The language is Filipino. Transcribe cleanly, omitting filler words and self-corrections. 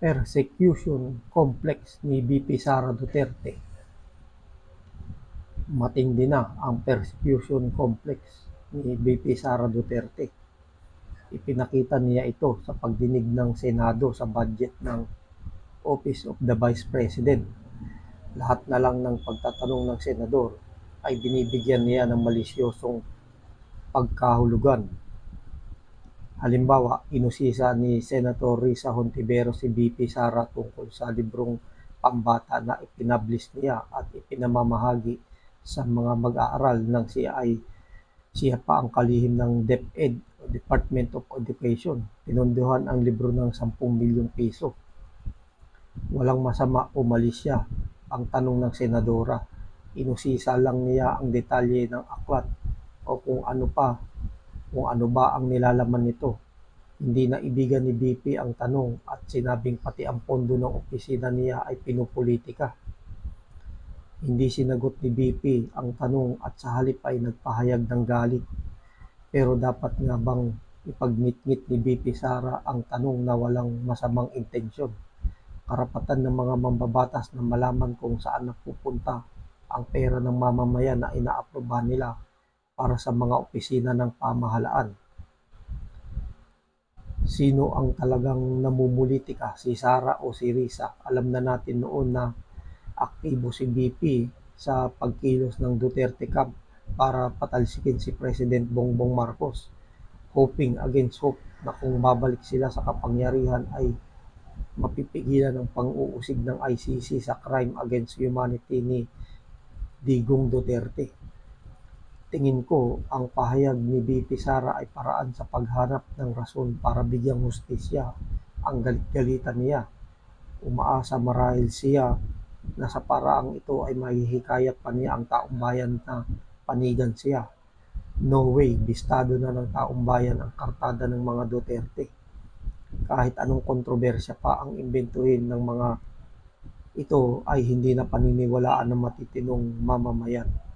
Persecution complex ni VP Sara Duterte. Matindi na ang persecution complex ni VP Sara Duterte. Ipinakita niya ito sa pagdinig ng Senado sa budget ng Office of the Vice President. Lahat na lang ng pagtatanong ng senador ay binibigyan niya ng malisyosong pagkahulugan. Halimbawa, inusisa ni Senator Risa Hontiveros si VP Sara tungkol sa librong pambata na ipinablish niya at ipinamamahagi sa mga mag-aaral nang siya pa ang kalihim ng DepEd o Department of Education. Pinondohan ang libro ng 10 milyong piso. Walang masama o mali siya, ang tanong ng senadora. Inusisa lang niya ang detalye ng aklat o kung ano ba ang nilalaman nito. Hindi naibigan ni BP ang tanong at sinabing pati ang pondo ng opisina niya ay pinupolitika. Hindi sinagot ni BP ang tanong at sa halip ay nagpahayag ng galit. Pero dapat nga bang ipagnitngit ni BP Sara ang tanong na walang masamang intensyon? Karapatan ng mga mambabatas na malaman kung saan napupunta ang pera ng mamamayan na inaaprobahan nila para sa mga opisina ng pamahalaan. Sino ang talagang namumulitika, si Sara o si Risa? Alam na natin noon na aktibo si BP sa pagkilos ng Duterte Camp para patalsikin si President Bongbong Marcos, hoping against hope na kung babalik sila sa kapangyarihan ay mapipigilan ang pang-uusig ng ICC sa crime against humanity ni Digong Duterte. Tingin ko ang pahayag ni VP Sara ay paraan sa paghanap ng rason para bigyang hustisya ang galit-galitan niya. Umaasa marahil siya na sa paraang ito ay mahihikayat pa niya ang taong bayan na panigan siya. No way, bistado na ng taong bayan ang kartada ng mga Duterte. Kahit anong kontrobersya pa ang imbentuhin ng mga ito ay hindi na paniniwalaan ng matitinong mamamayan.